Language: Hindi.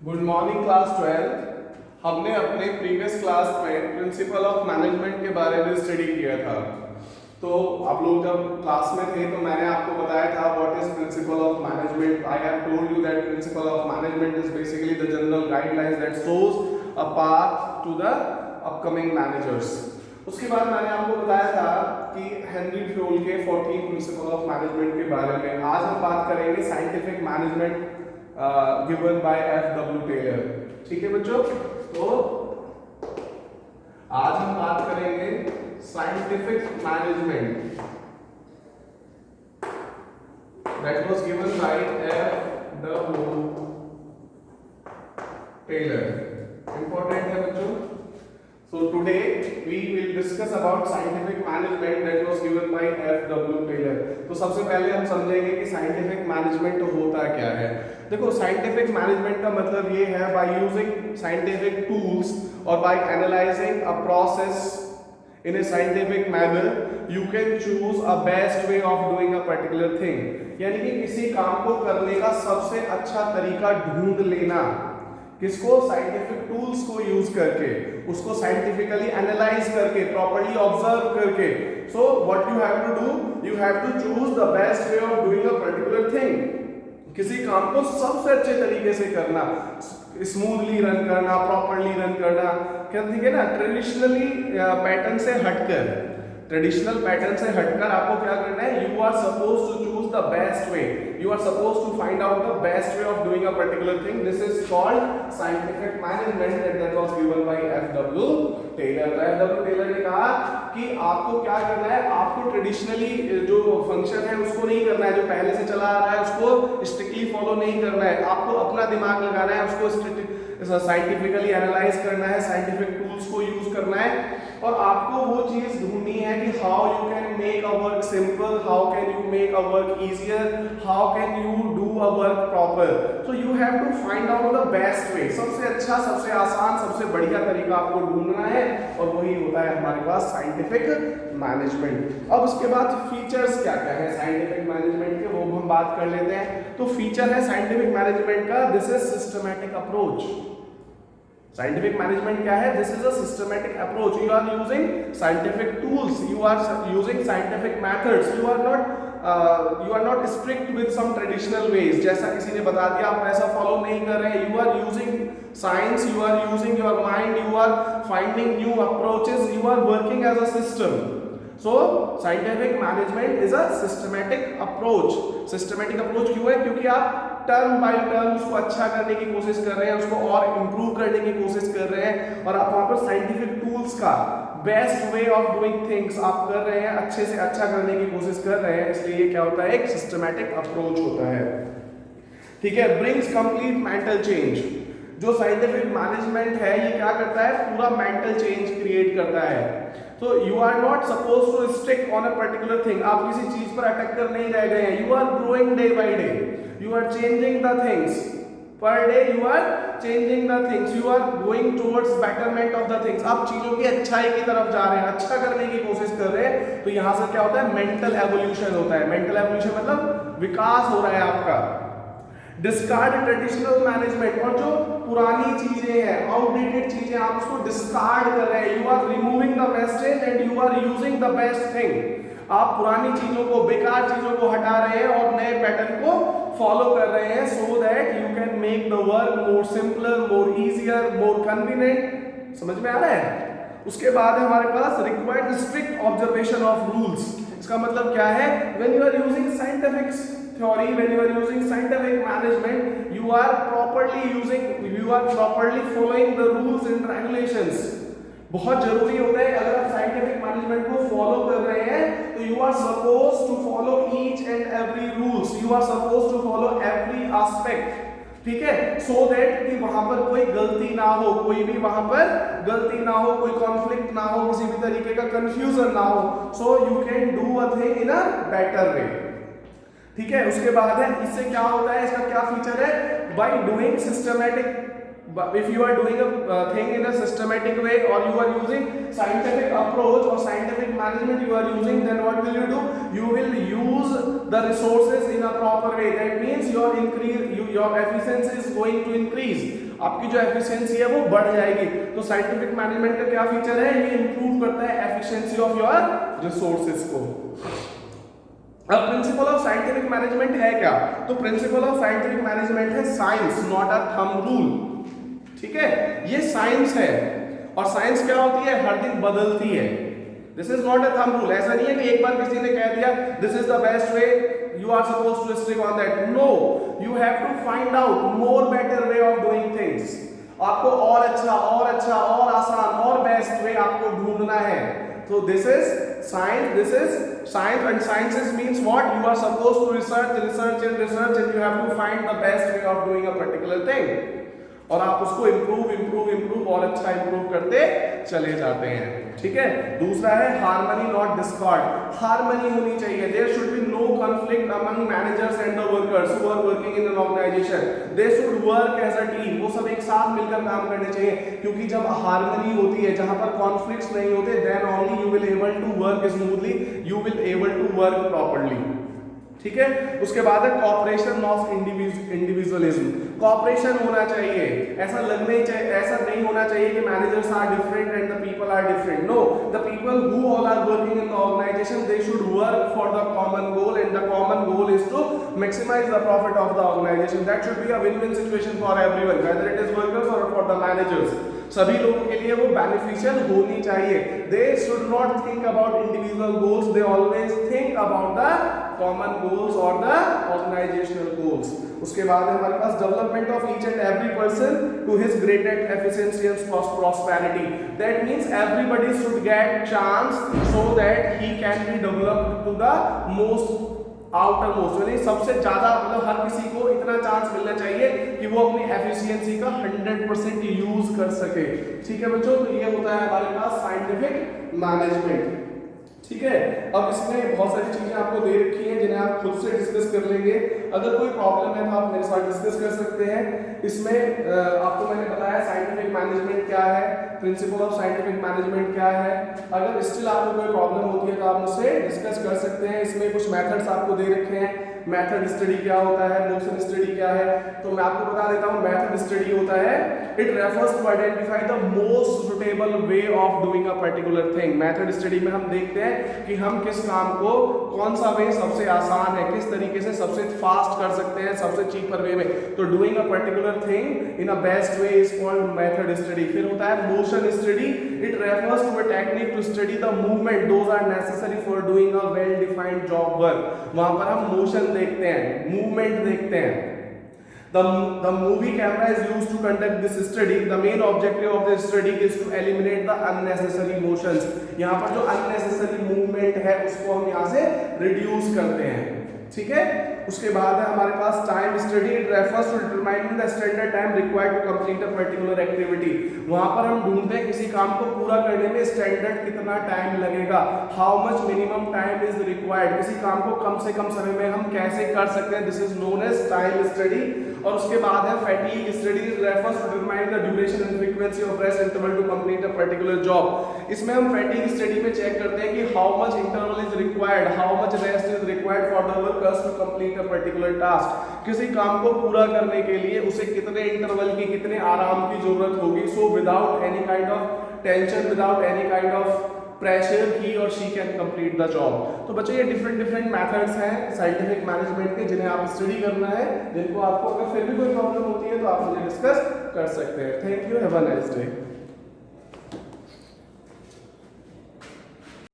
Good morning class 12। हमने अपने प्रीवियस क्लास में प्रिंसिपल ऑफ मैनेजमेंट के बारे में स्टडी किया था। तो आप लोग जब क्लास में थे तो मैंने आपको बताया था what is principle of management. I have told you that principle of management is basically the general guidelines that shows a path to the upcoming managers. उसके बाद मैंने आपको बताया था कि हेनरी फ्योल के 14 प्रिंसिपल ऑफ मैनेजमेंट के बारे में। आज हम बात करेंगे scientific management given by F.W. Taylor. ठीक है बच्चों, तो आज हम बात करेंगे scientific management that was given by F.W. Taylor. Important है बच्चों। So today we will discuss about scientific management that was given by F.W. Taylor. तो सबसे पहले हम समझेंगे कि साइंटिफिक मैनेजमेंट तो होता क्या है। देखो, साइंटिफिक मैनेजमेंट का मतलब ये है बाय यूजिंग साइंटिफिक टूल्स और by analysing a process in a scientific manner you can choose a best way of doing a particular thing। यानी कि किसी काम को करने का सबसे अच्छा तरीका ढूंढ लेना। किसको? साइंटिफिक टूल्स को यूज करके, उसको साइंटिफिकली एनालाइज करके, प्रॉपर्ली ऑब्जर्व करके। So what you have to do, you have to choose the best way of doing a particular thing. किसी काम को सबसे अच्छे तरीके से करना, स्मूथली रन करना, प्रॉपर्ली रन करना। क्या ठीक है ना, ट्रेडिशनली पैटर्न से हटकर, ट्रेडिशनल पैटर्न से हटकर आपको क्या करना है? You are suppose to choose the best way, you are suppose to find out the best way of doing a particular thing. This is called scientific management and that was given by F.W. Taylor. तो F.W. टेलर ने कहा कि आपको क्या करना है, आपको ट्रेडिशनली जो फंक्शन है उसको नहीं करना है, जो पहले से चला आ रहा है उसको स्ट्रिक्टली फॉलो नहीं करना है। आपको अपना दिमाग लगाना है, उसको साइंटिफिकली एनालाइज करना है, साइंटिफिक टूल्स को यूज करना है, और आपको वो चीज ढूंढनी है कि how you can make a work simple, how can you make a work easier, how can you do a work proper. So you have to find out the best way, सबसे अच्छा, सबसे आसान, सबसे बढ़िया तरीका आपको ढूंढना है, और वही होता है हमारे पास साइंटिफिक मैनेजमेंट। अब उसके बाद फीचर्स क्या क्या है साइंटिफिक मैनेजमेंट के, वो हम बात कर लेते हैं। तो फीचर है साइंटिफिक मैनेजमेंट का, this is systematic approach. Scientific management क्या है? This is a systematic approach. You are using scientific tools, you are using scientific methods, you are not strict with some traditional ways. जैसा किसी ने बता दिया आप वैसा फॉलो नहीं कर रहे हैं। You are using science, you are using your mind, you are finding new approaches, you are working as a system. So scientific management is a systematic approach. Systematic approach क्यों है? क्योंकि आप टर्म बाय टर्म उसको अच्छा करने की कोशिश कर रहे हैं, उसको और इंप्रूव करने की कोशिश कर रहे हैं, और आप वहां पर साइंटिफिक टूल्स का best way of doing things आप कर रहे हैं, अच्छे से अच्छा करने की कोशिश कर रहे हैं। इसलिए ये क्या होता है? एक सिस्टमैटिक अप्रोच होता है। ठीक है, ब्रिंग्स कंप्लीट मेंटल चेंज। जो साइंटिफिक मैनेजमेंट है ये क्या करता है? पूरा मेंटल चेंज क्रिएट करता है। तो you are not suppose to stick on a particular thing. आप किसी चीज पर अटक कर नहीं रह गए हैं। You are growing day by day, you are changing the things per day, you are changing the things, you are going towards betterment of the things. आप चीजों की अच्छाई की तरफ जा रहे हैं, अच्छा करने की कोशिश कर रहे हैं। तो यहां से क्या होता है? मेंटल एवोल्यूशन होता है। मेंटल एवोल्यूशन मतलब विकास हो रहा है आपका। डिस्कार्ड ट्रेडिशनल मैनेजमेंट, और जो पुरानी चीजें हैं, आउटडेटेड चीजें, आप उसको डिस्कार्ड कर रहे हैं। You are removing the wastage and you are using the best thing. आप पुरानी चीजों को, बेकार चीजों को हटा रहे हैं और नए पैटर्न को फॉलो कर रहे हैं, so that you can make the work more simpler, more easier, more convenient. समझ में आ रहा है? उसके बाद है हमारे पास required strict observation of rules. इसका मतलब क्या है? When you are using scientific theory, when you are using scientific management, you are properly following the rules and regulations। बहुत जरूरी होता है, अगर आप साइंटिफिक मैनेजमेंट को फॉलो कर रहे हैं तो you are suppose to follow each and every rules, you are suppose to follow every aspect. ठीक है, सो दैट कि वहां पर कोई गलती ना हो, कोई भी वहां पर गलती ना हो, कोई कॉन्फ्लिक्ट ना हो, किसी भी तरीके का कंफ्यूजन ना हो। So you can do a thing in a better way. ठीक है, उसके बाद है, इससे क्या होता है, इसका क्या फीचर है? By doing systematic, if you are doing a thing in a systematic way, or you are using scientific approach or scientific management you are using, then what will you do? You will use the resources in a proper way. That means your efficiency is going to increase. आपकी जो एफिशिएंसी है वो बढ़ जाएगी। तो साइंटिफिक मैनेजमेंट का क्या फीचर है, ये इंप्रूव करता है एफिशिएंसी ऑफ योर रिसोर्सेज को। अब प्रिंसिपल ऑफ साइंटिफिक मैनेजमेंट है क्या, तो प्रिंसिपल ऑफ साइंटिफिक मैनेजमेंट है science, not a thumb rule. ठीक है, ये साइंस है, और साइंस क्या होती है, हर दिन बदलती है। This is not a thumb rule. ऐसा नहीं है कि एक बार किसी ने कह दिया this is the best way, you are supposed to stick on that. No, you have to find out more better way of doing things. आपको और अच्छा और आसान और बेस्ट वे आपको ढूंढना है। So this is science and sciences means what? You are supposed to research and you have to find the best way of doing a particular thing. और आप उसको improve और अच्छा improve करते चले जाते हैं। ठीक है, दूसरा है हार्मनी नॉट डिस्कॉर्ड। हार्मनी होनी चाहिए, there should be no conflict among managers and the workers who are working in an organisation. They should work as a team, वो सब एक साथ मिलकर काम करने चाहिए, क्योंकि जब हार्मनी होती है, जहां पर कॉन्फ्लिक्ट्स नहीं होते, then only you will able to work smoothly, you will able to work properly. ठीक है, उसके बाद है कॉपरेशन नॉट इंडिविजुअलिज्म। कॉपरेशन होना चाहिए, ऐसा नहीं होना चाहिए कि managers are different and the people are different. No, the people who all are working in the organisation, they should work for the common goal and the common goal is to maximise the profit of the organisation. That should be a win-win situation for everyone, whether it is workers और फॉर द मैनेजर्स। सभी लोगों के लिए वो बेनिफिशियल होनी चाहिए। They should not think about individual goals, they always think about the common goals और द ऑर्गेनाइजेशनल गोल्स। उसके बाद है हमारे पास development of each and every person to his greatest efficiency and prosperity. That means everybody should get chance so that he can be developed to the most outer most, यानी सबसे ज्यादा, मतलब हर किसी को इतना चांस मिलना चाहिए कि वो अपनी एफिशिएंसी का 100% यूज कर सके। ठीक है बच्चों, तो ये होता है हमारे पास साइंटिफिक मैनेजमेंट। ठीक है, अब इसमें बहुत सारी चीजें आपको दे रखी हैं जिन्हें आप खुद से डिस्कस कर लेंगे। अगर कोई प्रॉब्लम है तो आप मेरे साथ डिस्कस कर सकते हैं। इसमें आपको मैंने बताया साइंटिफिक मैनेजमेंट क्या है, प्रिंसिपल ऑफ साइंटिफिक मैनेजमेंट क्या है। अगर स्टिल आपको कोई प्रॉब्लम होती है तो आप मुझसे डिस्कस कर सकते हैं। इसमें कुछ मेथड्स आपको दे रखे हैं, मेथड स्टडी क्या होता है, मोशन स्टडी क्या है, तो मैं आपको बता देता हूं। मेथड स्टडी होता है, it refers to identify the most suitable way of doing a particular thing. Method study में हम देखते हैं कि हम किस काम को, कौन सा वे सबसे आसान है, किस तरीके से सबसे फास्ट कर सकते हैं, सबसे चीपर वे में। तो doing a particular thing in a best way is called method study. फिर होता है motion study, it refers to a technique to study the movement those are necessary for doing a well defined job work. वहां पर हम मोशन देखते हैं, मूवमेंट देखते हैं। The movie camera is used to conduct this study. The main objective of the study is to eliminate the unnecessary motions. यहाँ पर जो unnecessary movement है उसको हम यहाँ से reduce करते हैं। ठीक है, उसके बाद है हमारे पास time study, it refers to determining the standard time required to complete a particular activity. वहां पर हम ढूंढते हैं किसी काम को पूरा करने में स्टैंडर्ड कितना टाइम लगेगा, how much minimum time is required, किसी काम को कम से कम समय में हम कैसे कर सकते हैं, this is known as time study. और उसके बाद है fatigue study, it refers to determine the duration and frequency of rest interval to complete a particular job. इसमें हम फैटीग स्टडी में चेक करते हैं कि how much interval is required, how much rest is required for the workers to complete a particular task. किसी काम को पूरा करने के लिए उसे कितने इंटरवल की, कितने आराम की जरूरत होगी। So without any kind of tension, without any kind of pressure, he और she can complete the job. तो बच्चों ये डिफरेंट मेथड्स हैं साइंटिफिक मैनेजमेंट के जिन्हें आप स्टडी करना है, जिनको आपको अगर फिर भी कोई प्रॉब्लम होती है तो आप मुझे डिस्कस कर सकते हैं। Thank you, have a nice day.